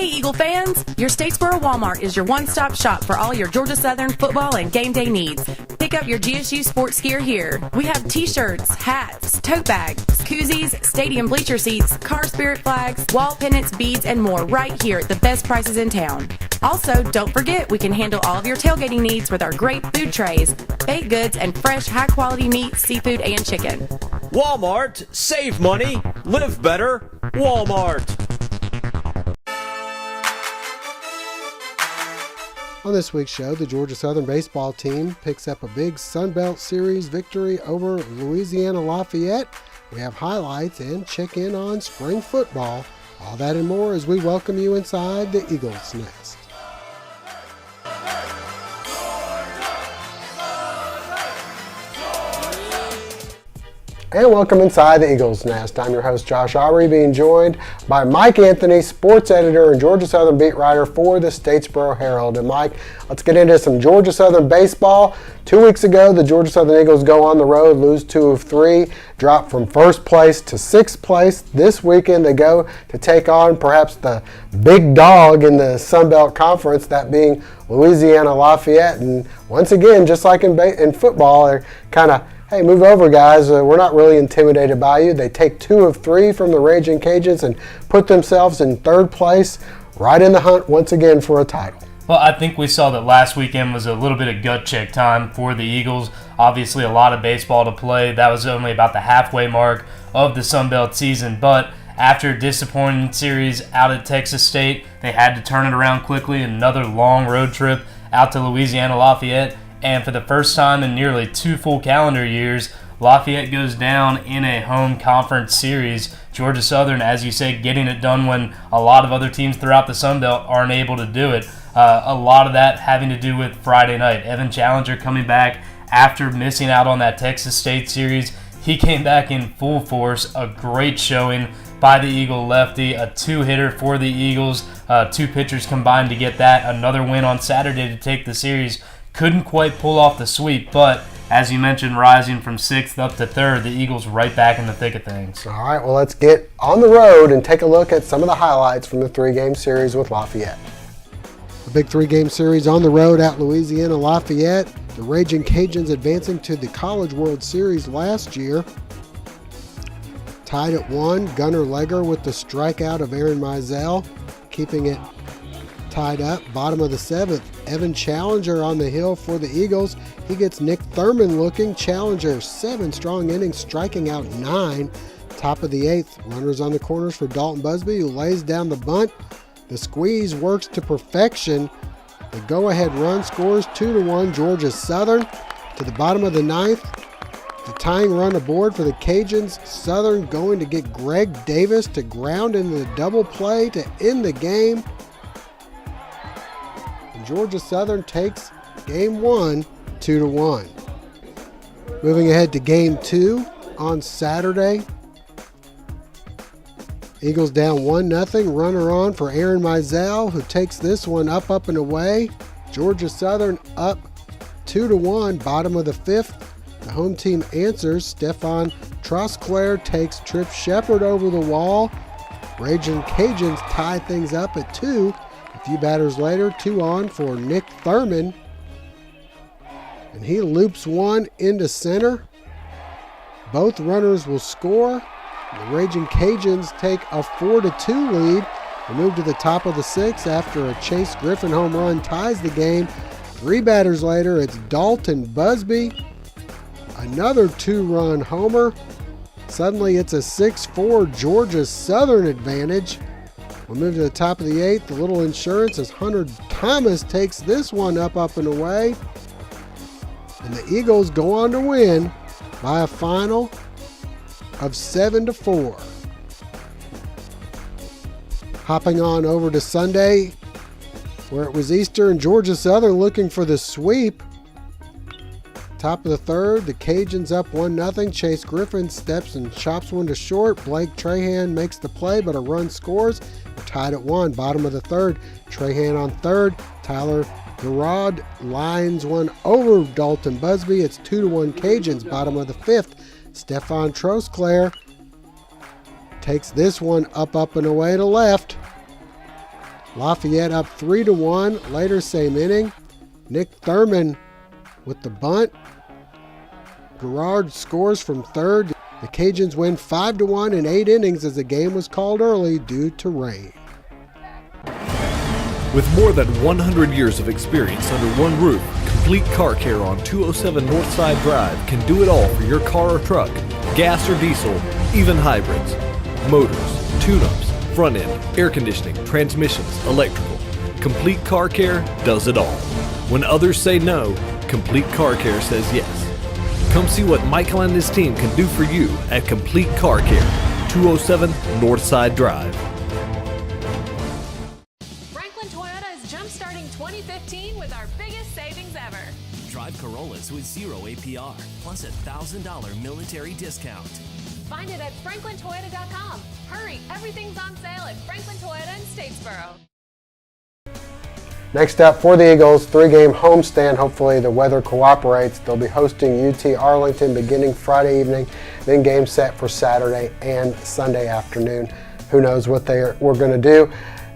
Hey, Eagle fans! Your Statesboro Walmart is your one-stop shop for all your Georgia Southern football and game day needs. Pick up your GSU sports gear here. We have t-shirts, hats, tote bags, koozies, stadium bleacher seats, car spirit flags, wall pennants, beads, and more right here at the best prices in town. Also, don't forget we can handle all of your tailgating needs with our great food trays, baked goods, and fresh, high-quality meat, seafood, and chicken. Walmart. Save money. Live better. Walmart. On this week's show, the Georgia Southern baseball team picks up a big Sun Belt Series victory over Louisiana Lafayette. We have highlights and check in on spring football. All that and more as we welcome you inside the Eagles Nest. And welcome inside the Eagles Nest. I'm your host, Josh Aubrey, being joined by Mike Anthony, sports editor and Georgia Southern beat writer for the Statesboro Herald. And Mike, let's get into some Georgia Southern baseball. 2 weeks ago, the Georgia Southern Eagles go on the road, lose 2 of 3, drop from first place to sixth place. This weekend, they go to take on perhaps the big dog in the Sun Belt Conference, that being Louisiana Lafayette. And once again, just like in football, they're kind of, hey, move over, guys. We're not really intimidated by you. They take 2 of 3 from the Raging Cajuns and put themselves in third place, right in the hunt once again for a title. Well, I think we saw that last weekend was a little bit of gut check time for the Eagles. Obviously, a lot of baseball to play. That was only about the halfway mark of the Sun Belt season. But after a disappointing series out at Texas State, they had to turn it around quickly. Another long road trip out to Louisiana Lafayette. And for the first time in nearly 2 full calendar years, Lafayette goes down in a home conference series. Georgia Southern, as you say, getting it done when a lot of other teams throughout the Sun Belt aren't able to do it. A lot of that having to do with Friday night. Evan Challenger coming back after missing out on that Texas State series. He came back in full force. A great showing by the Eagle lefty. A 2-hitter for the Eagles. 2 pitchers combined to get that. Another win on Saturday to take the series. Couldn't quite pull off the sweep, but as you mentioned, rising from 6th up to 3rd, the Eagles right back in the thick of things. All right, well, let's get on the road and take a look at some of the highlights from the 3-game series with Lafayette. A big 3-game series on the road at Louisiana Lafayette. The Raging Cajuns advancing to the College World Series last year. Tied at 1, Gunnar Legger with the strikeout of Aaron Mizell, keeping it tied up. Bottom of the 7th, Evan Challenger on the hill for the Eagles. He gets Nick Thurman looking. Challenger, 7 strong innings, striking out 9. Top of the 8th, runners on the corners for Dalton Busby, who lays down the bunt. The squeeze works to perfection. The go-ahead run scores 2-1 Georgia Southern. To the bottom of the 9th, the tying run aboard for the Cajuns. Southern going to get Greg Davis to ground into the double play to end the game. Georgia Southern takes Game 1, 2-1. Moving ahead to Game 2 on Saturday. Eagles down 1-0. Runner on for Aaron Mizell, who takes this one up and away. Georgia Southern up 2-1. Bottom of the 5th. The home team answers. Stefan Trosclair takes Trip Shepard over the wall. Raging Cajuns tie things up at 2. A few batters later, 2 on for Nick Thurman. And he loops one into center. Both runners will score. The Raging Cajuns take a 4-2 lead. They move to the top of the 6th after a Chase Griffin home run ties the game. 3 batters later, it's Dalton Busby. Another 2-run homer. Suddenly it's a 6-4 Georgia Southern advantage. We'll move to the top of the 8th. A little insurance as Hunter Thomas takes this one up and away. And the Eagles go on to win by a final of 7-4. Hopping on over to Sunday, where it was Easter and Georgia Southern looking for the sweep. Top of the 3rd, the Cajuns up 1-0. Chase Griffin steps and chops one to short. Blake Trahan makes the play, but a run scores. We're tied at 1. Bottom of the 3rd, Trahan on 3rd. Tyler Garrod lines one over Dalton Busby. It's 2-1 Cajuns. Bottom of the 5th, Stefan Trosclair takes this one up and away to left. Lafayette up 3-1. Later same inning, Nick Thurman with the bunt. Garrard scores from third. The Cajuns win 5-1 in 8 innings as the game was called early due to rain. With more than 100 years of experience under one roof, Complete Car Care on 207 Northside Drive can do it all for your car or truck, gas or diesel, even hybrids, motors, tune-ups, front end, air conditioning, transmissions, electrical. Complete Car Care does it all. When others say no, Complete Car Care says yes. Come see what Michael and his team can do for you at Complete Car Care, 207 Northside Drive. Franklin Toyota is jump-starting 2015 with our biggest savings ever. Drive Corollas with 0 APR plus $1,000 military discount. Find it at franklintoyota.com. Hurry, everything's on sale at Franklin Toyota in Statesboro. Next up for the Eagles, 3-game homestand. Hopefully the weather cooperates. They'll be hosting UT Arlington beginning Friday evening, then game set for Saturday and Sunday afternoon. Who knows what we're going to do.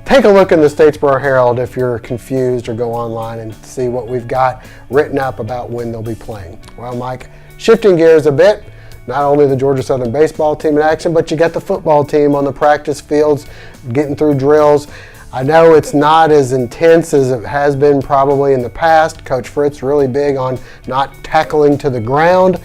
Take a look in the Statesboro Herald if you're confused, or go online and see what we've got written up about when they'll be playing. Well, Mike, shifting gears a bit, not only the Georgia Southern baseball team in action, but you got the football team on the practice fields getting through drills. I know it's not as intense as it has been probably in the past. Coach Fritz really big on not tackling to the ground.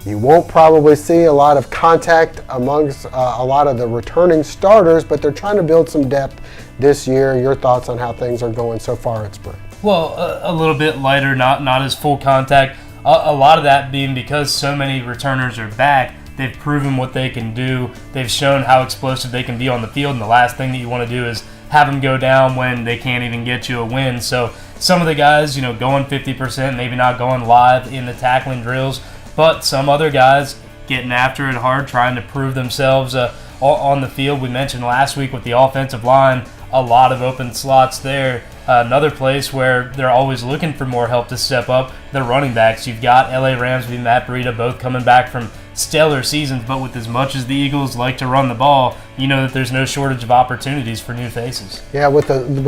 You won't probably see a lot of contact amongst a lot of the returning starters, but they're trying to build some depth this year. Your thoughts on how things are going so far at spring? Well, a little bit lighter, not as full contact. A lot of that being because so many returners are back. They've proven what they can do. They've shown how explosive they can be on the field, and the last thing that you want to do is have them go down when they can't even get you a win. So some of the guys, going 50%, maybe not going live in the tackling drills, but some other guys getting after it hard, trying to prove themselves on the field. We mentioned last week with the offensive line, a lot of open slots there. Another place where they're always looking for more help to step up, the running backs. You've got Ramsby and Matt Breida both coming back from stellar seasons, but with as much as the Eagles like to run the ball, you know that there's no shortage of opportunities for new faces. Yeah, with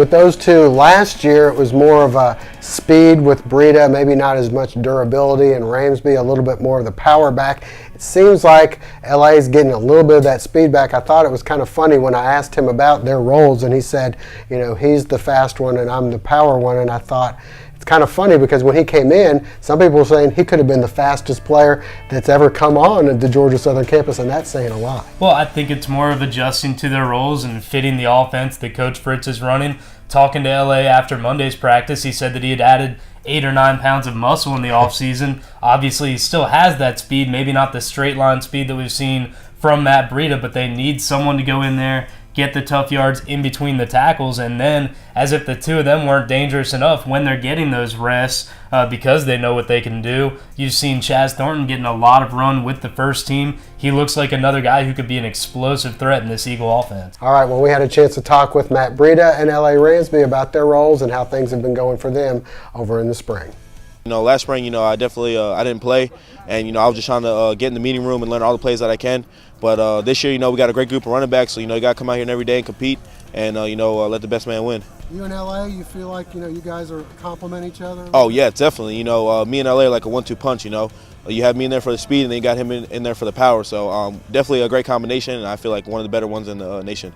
those two, last year it was more of a speed with Breida, maybe not as much durability, and Ramsby a little bit more of the power back. It seems like LA is getting a little bit of that speed back. I thought it was kind of funny when I asked him about their roles, and he said, he's the fast one and I'm the power one, and I thought, it's kind of funny because when he came in, some people were saying he could have been the fastest player that's ever come on at the Georgia Southern campus, and that's saying a lot. Well, I think it's more of adjusting to their roles and fitting the offense that Coach Fritz is running. Talking to LA after Monday's practice, he said that he had added 8 or 9 pounds of muscle in the offseason. Obviously, he still has that speed, maybe not the straight line speed that we've seen from Matt Breida, but they need someone to go in there, get the tough yards in between the tackles, and then, as if the two of them weren't dangerous enough, when they're getting those rests because they know what they can do. You've seen Chaz Thornton getting a lot of run with the first team. He looks like another guy who could be an explosive threat in this Eagle offense. All right, well, we had a chance to talk with Matt Breida and L.A. Ramsby about their roles and how things have been going for them over in the spring. Last spring, I definitely I didn't play, and I was just trying to get in the meeting room and learn all the plays that I can. But this year, we got a great group of running backs, so you got to come out here every day and compete, and let the best man win. You and LA, you feel like you guys are complement each other? Oh yeah, definitely. Me and LA are like a 1-2 punch. You have me in there for the speed, and then you got him in there for the power. So definitely a great combination, and I feel like one of the better ones in the nation.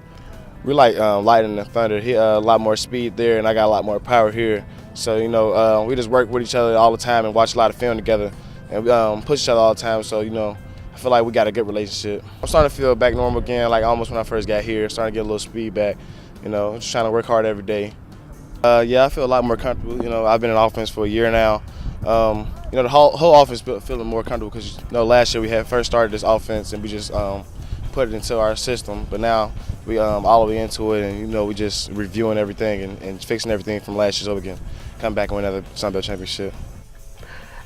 We like Light and the Thunder. He a lot more speed there, and I got a lot more power here. So we just work with each other all the time and watch a lot of film together, and we push each other all the time. So I feel like we got a good relationship. I'm starting to feel back normal again, like almost when I first got here. Starting to get a little speed back. Just trying to work hard every day. Yeah, I feel a lot more comfortable. I've been in offense for a year now. The whole offense feeling more comfortable because last year we had first started this offense and we just put it into our system. But now we all the way into it, and we just reviewing everything and fixing everything from last year so we can come back and win another Sun Belt championship.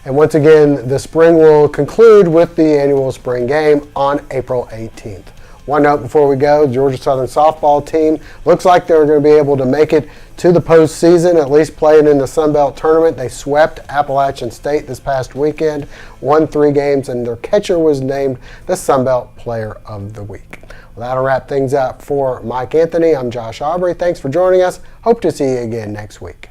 And once again, the spring will conclude with the annual spring game on April 18th. One note before we go, the Georgia Southern softball team looks like they're going to be able to make it to the postseason, at least playing in the Sun Belt tournament. They swept Appalachian State this past weekend, won 3 games, and their catcher was named the Sun Belt Player of the Week. Well, that'll wrap things up for Mike Anthony. I'm Josh Aubrey. Thanks for joining us. Hope to see you again next week.